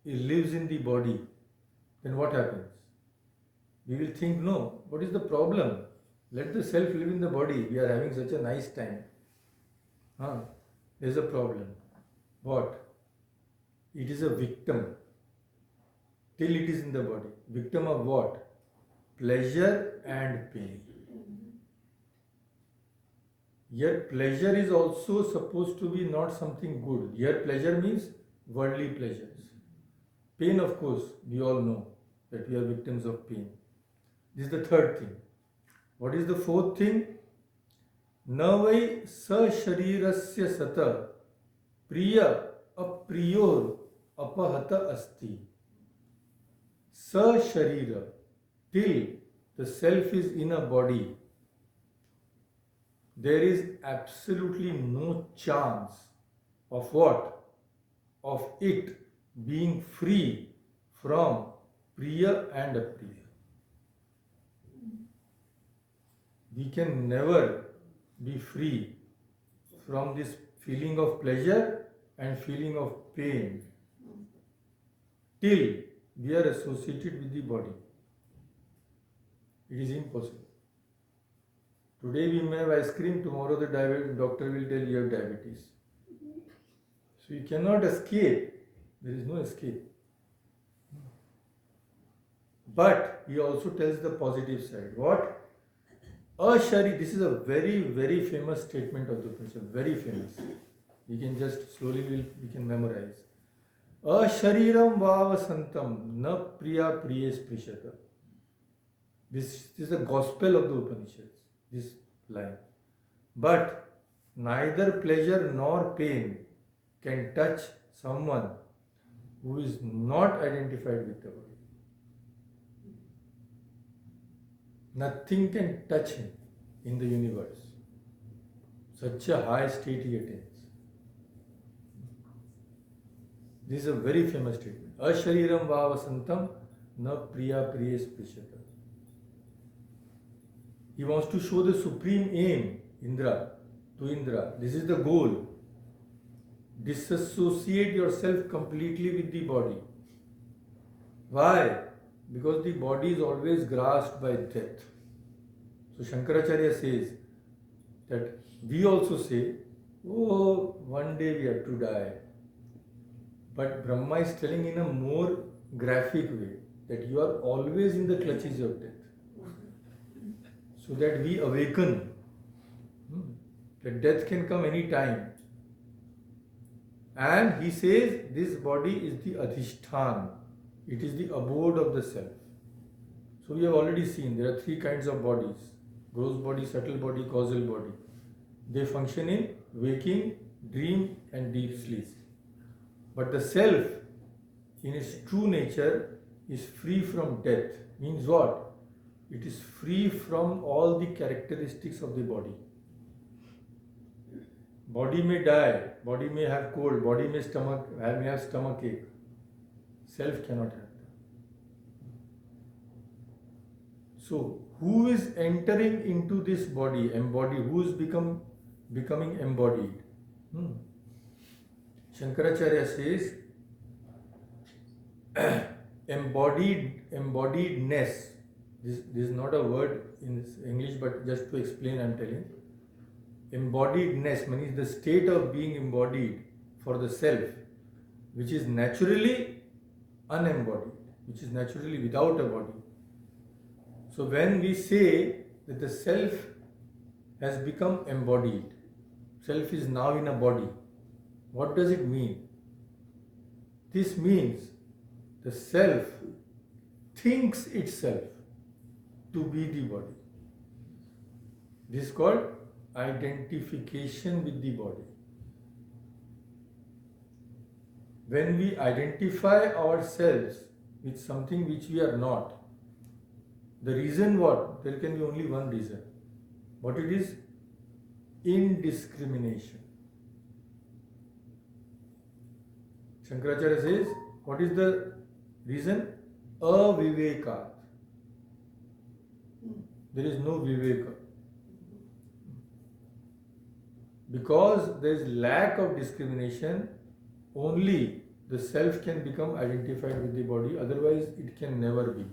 lives in the body, then what happens? We will think, no, what is the problem? Let the self live in the body. We are having such a nice time. There is a problem. What? It is a victim. Till it is in the body. Victim of what? Pleasure and pain. Yet pleasure is also supposed to be not something good. Here pleasure means worldly pleasures. Pain, of course, we all know that we are victims of pain. This is the third thing. What is the fourth thing? Navai sa sharirasya sata priya apriyor apahata asti. Sa sharira, till the self is in a body, there is absolutely no chance of what? Of it being free from priya and apriya. We can never be free from this feeling of pleasure and feeling of pain till we are associated with the body. It is impossible. Today we may have ice cream, tomorrow the doctor will tell you have diabetes. So you cannot escape. There is no escape. But he also tells the positive side. What? Ashari, this is a very, very famous statement of the Upanishad. Very famous. We can just slowly we can memorize. Ashariram vavasantam na priya priyes prishata. This is the gospel of the Upanishads, this line. But neither pleasure nor pain can touch someone who is not identified with the body. Nothing can touch him in the universe. Such a high state he attains. This is a very famous statement. Ashariram vavasantam na priya priyes prishata. He wants to show the supreme aim, to Indra. This is the goal. Disassociate yourself completely with the body. Why? Because the body is always grasped by death. So Shankaracharya says that we also say, oh, one day we have to die. But Brahma is telling in a more graphic way that you are always in the clutches of death. So that we awaken. That death can come any time. And he says this body is the adhishthan. It is the abode of the self. So we have already seen there are 3 kinds of bodies. Gross body, subtle body, causal body. They function in waking, dream and deep sleep. But the self in its true nature is free from death. Means what? It is free from all the characteristics of the body. Body may die, body may have cold, body may have stomach ache. Self cannot have that. So, who is entering into this body, embodied? Who is becoming embodied? Shankaracharya says, embodiedness. This is not a word in English, but just to explain, I am telling. Embodiedness means the state of being embodied for the self, which is naturally unembodied, which is naturally without a body. So when we say that the self has become embodied, self is now in a body, what does it mean? This means the self thinks itself to be the body. This is called identification with the body. When we identify ourselves with something which we are not, the reason what? There can be only one reason. What it is? Indiscrimination. Shankaracharya says, what is the reason? Aviveka. There is no viveka. Because there is lack of discrimination, only the self can become identified with the body, otherwise it can never be.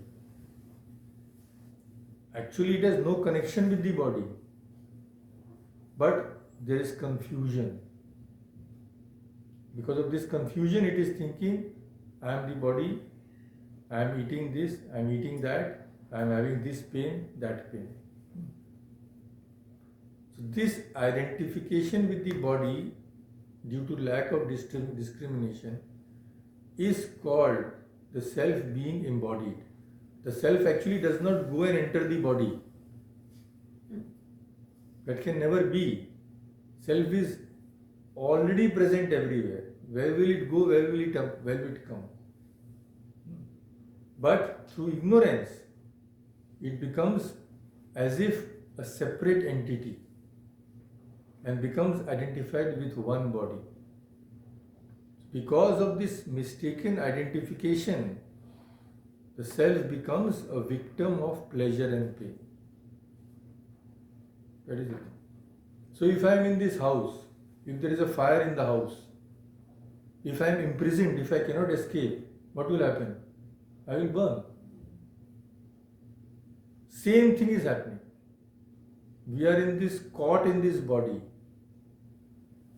Actually, it has no connection with the body, but there is confusion. Because of this confusion, it is thinking, I am the body, I am eating this, I am eating that, I am having this pain, that pain. So this identification with the body due to lack of discrimination is called the self being embodied. The self actually does not go and enter the body. That can never be. Self is already present everywhere. Where will it go? Where will it come? But through ignorance, it becomes as if a separate entity and becomes identified with one body. Because of this mistaken identification, the self becomes a victim of pleasure and pain. That is it. So if I am in this house, if there is a fire in the house, if I am imprisoned, if I cannot escape, what will happen? I will burn. Same thing is happening. We are in this, caught in this body.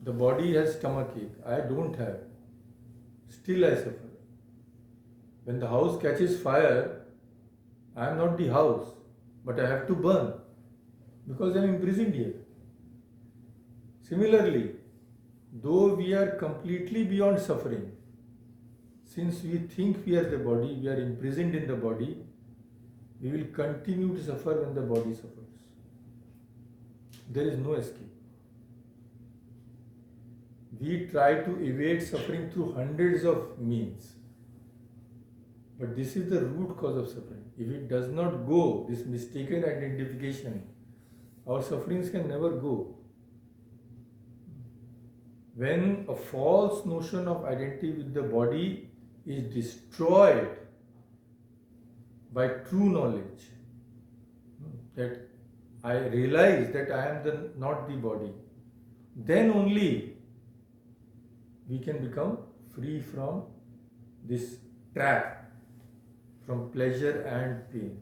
The body has stomachache. I don't have. Still I suffer. When the house catches fire, I am not the house, but I have to burn because I am imprisoned here. Similarly, though we are completely beyond suffering, since we think we are the body, we are imprisoned in the body, we will continue to suffer when the body suffers. There is no escape. We try to evade suffering through hundreds of means. But this is the root cause of suffering. If it does not go, this mistaken identification, our sufferings can never go. When a false notion of identity with the body is destroyed by true knowledge, that I realize that I am not the body, then only we can become free from this trap, from pleasure and pain.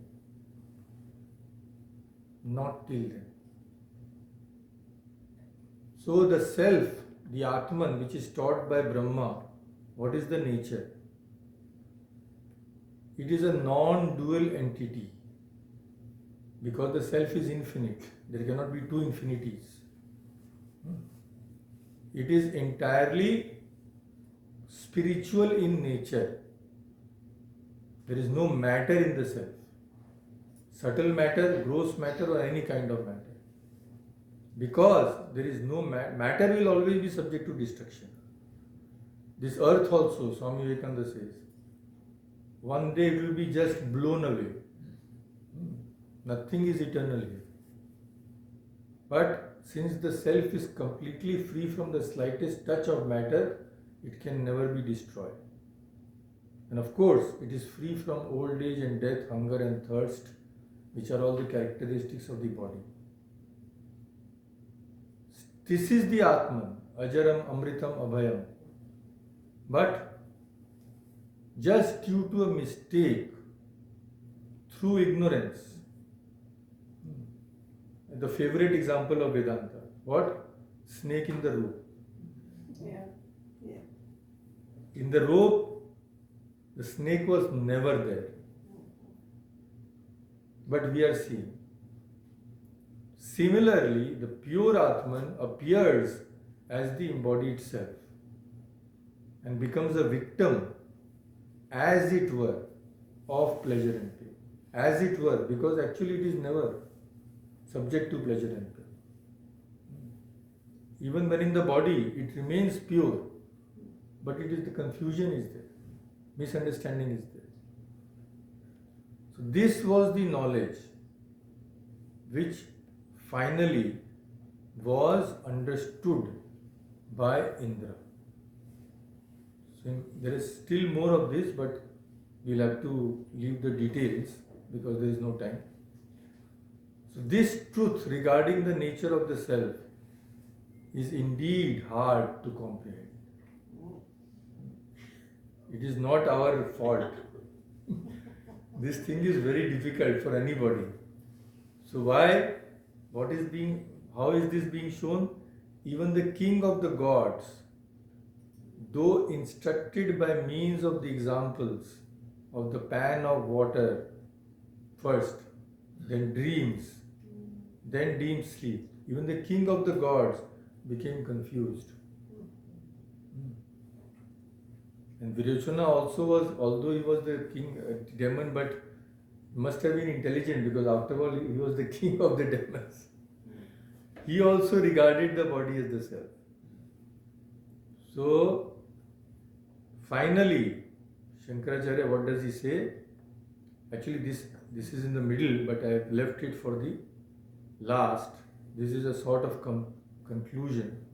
Not till then. So the self, the Atman, which is taught by Brahma, what is the nature? It is a non-dual entity. Because the self is infinite, there cannot be two infinities. It is entirely spiritual in nature. There is no matter in the self. Subtle matter, gross matter, or any kind of matter. Because there is no matter will always be subject to destruction. This earth also, Swami Vimohananda says, one day it will be just blown away. Nothing is eternal here. But since the self is completely free from the slightest touch of matter, it can never be destroyed. And of course, it is free from old age and death, hunger and thirst, which are all the characteristics of the body. This is the Atman, Ajaram, Amritam, Abhayam. But just due to a mistake, through ignorance, the favorite example of Vedanta, what? Snake in the rope. Yeah. Yeah. In the rope, the snake was never there. But we are seeing. Similarly, the pure Atman appears as the embodied self and becomes a victim, as it were, of pleasure and pain. As it were, because actually it is never subject to pleasure and pain. Even when in the body, it remains pure, but it is the confusion is there, misunderstanding is there. So this was the knowledge which finally was understood by Indra. So there is still more of this, but we'll have to leave the details because there is no time. So this truth regarding the nature of the self is indeed hard to comprehend. It is not our fault. This thing is very difficult for anybody. So why? How is this being shown? Even the king of the gods, though instructed by means of the examples of the pan of water first, then dreams, then deep sleep, even the king of the gods became confused. And Virochana also was, although he was the king, demon, but must have been intelligent because after all he was the king of the demons. He also regarded the body as the self. So, finally, Shankaracharya, what does he say? Actually, this is in the middle, but I have left it for the last. This is a sort of conclusion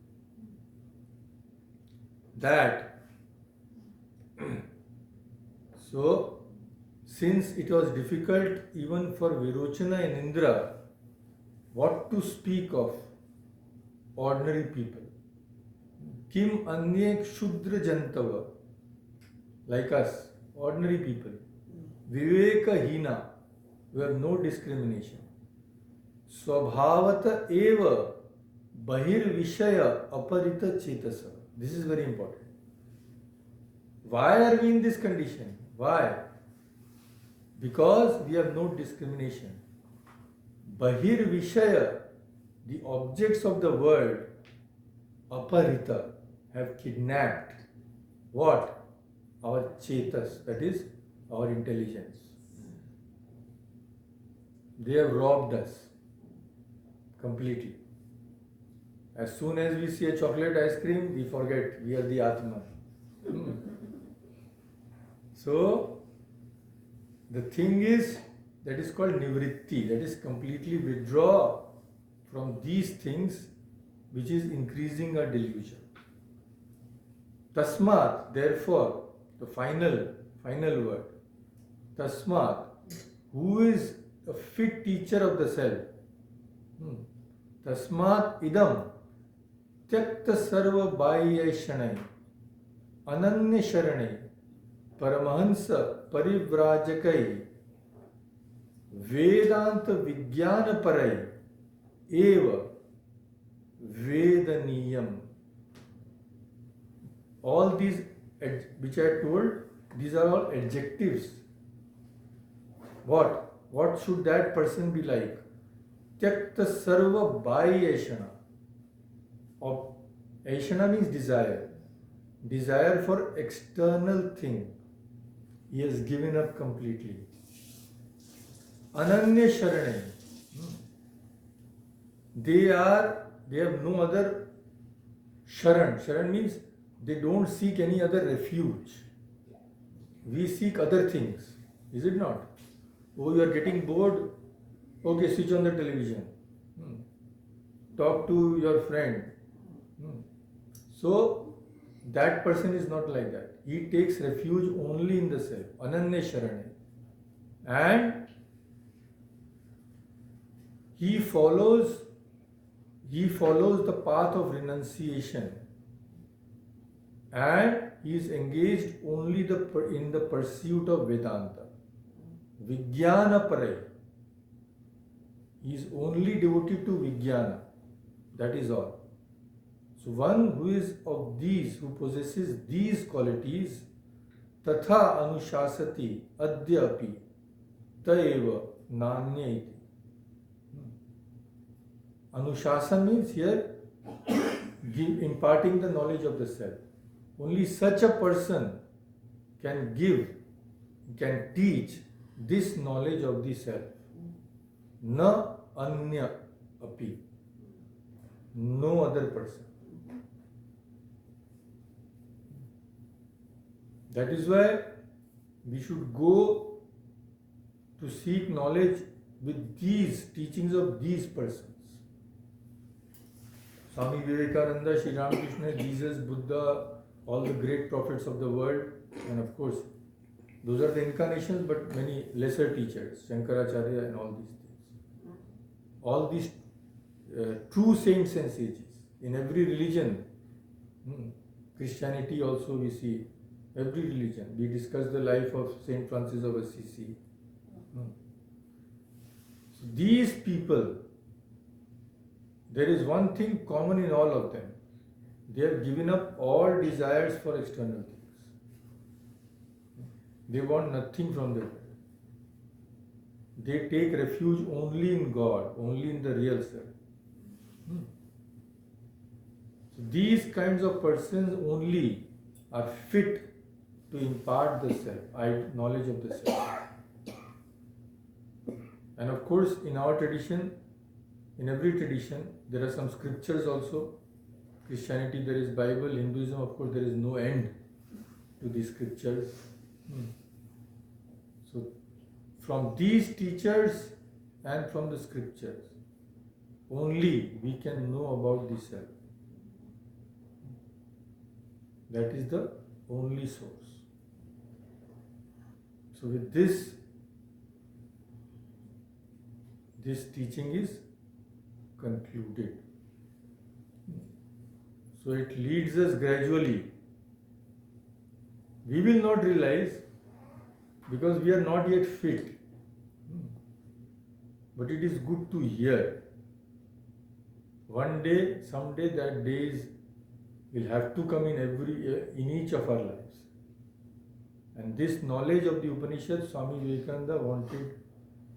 that so, since it was difficult even for Virochana and Indra, what to speak of ordinary people? Kim anye kshudra jantava, like us, ordinary people, viveka hina, we have no discrimination. Swabhavata eva bahir vishaya aparita chetasa. This is very important. Why are we in this condition? Why? Because we have no discrimination. Bahir Vishaya, the objects of the world, aparita, have kidnapped what? Our chetas, that is our intelligence. They have robbed us completely. As soon as we see a chocolate ice cream, we forget we are the Atman. So, the thing is, that is called nivritti, that is completely withdraw from these things which is increasing our delusion. Tasmat, therefore, the final word, Tasmat, who is a fit teacher of the self? Tasmat idam tyakta sarva bhayya ananya sharanai paramahansa parivrajakai vedanta vijnana parai eva vedaniyam. All these which I told, these are all adjectives. What should that person be like? Tyakta sarva bhayya. Aishana means desire. Desire for external thing. He has given up completely. Ananya Sharanai. They have no other Sharan. Sharan means they don't seek any other refuge. We seek other things. Is it not? Oh, you are getting bored? Okay, switch on the television. Talk to your friend. So, that person is not like that. He takes refuge only in the self. Ananya Sharanai. And he follows the path of renunciation, and he is engaged only in the pursuit of Vedanta. Vijnana Parai. He is only devoted to Vijnana. That is all. So one who is of these, who possesses these qualities, tatha anushasati adyapi taeva nanya iti. Anushasana means here imparting the knowledge of the self. Only such a person can teach this knowledge of the self. Na anya api. No other person. That is why we should go to seek knowledge with these teachings of these persons. Swami Vivekananda, Sri Ramakrishna, Jesus, Buddha, all the great prophets of the world, and of course, those are the incarnations, but many lesser teachers, Shankaracharya and all these things. All these true saints and sages in every religion. Christianity also we see, every religion. We discuss the life of Saint Francis of Assisi. So these people, there is one thing common in all of them. They have given up all desires for external things. They want nothing from the world. They take refuge only in God, only in the real self. So these kinds of persons only are fit to impart the self, knowledge of the self. And of course, in our tradition, in every tradition, there are some scriptures also. Christianity, there is Bible. Hinduism, of course, there is no end to these scriptures. So, from these teachers and from the scriptures, only we can know about the self. That is the only source. So, with this teaching is concluded. So it leads us gradually. We will not realize because we are not yet fit. But it is good to hear. One day, someday, that days will have to come in each of our lives. And this knowledge of the Upanishad, Swami Vivekananda wanted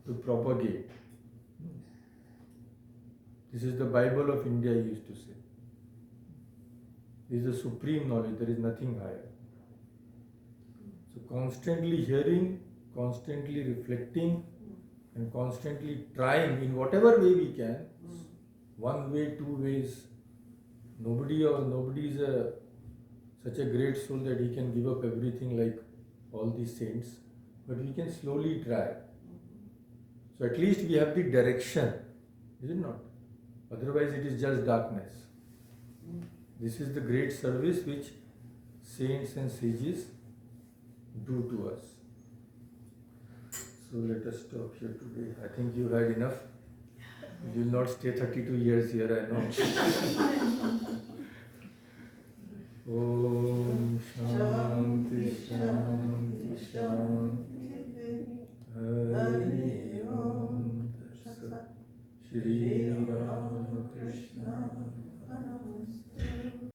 to propagate. This is the Bible of India, he used to say. This is the supreme knowledge, there is nothing higher. So constantly hearing, constantly reflecting, and constantly trying in whatever way we can, one way, two ways. Nobody is such a great soul that he can give up everything like all these saints, but we can slowly try. So at least we have the direction, is it not? Otherwise it is just darkness. This is the great service which saints and sages do to us. So let us stop here today. I think you had enough. You will not stay 32 years here, I know. Om Shanti Shanti Shanti Hari Om Tat Sat Shri Ramakrishna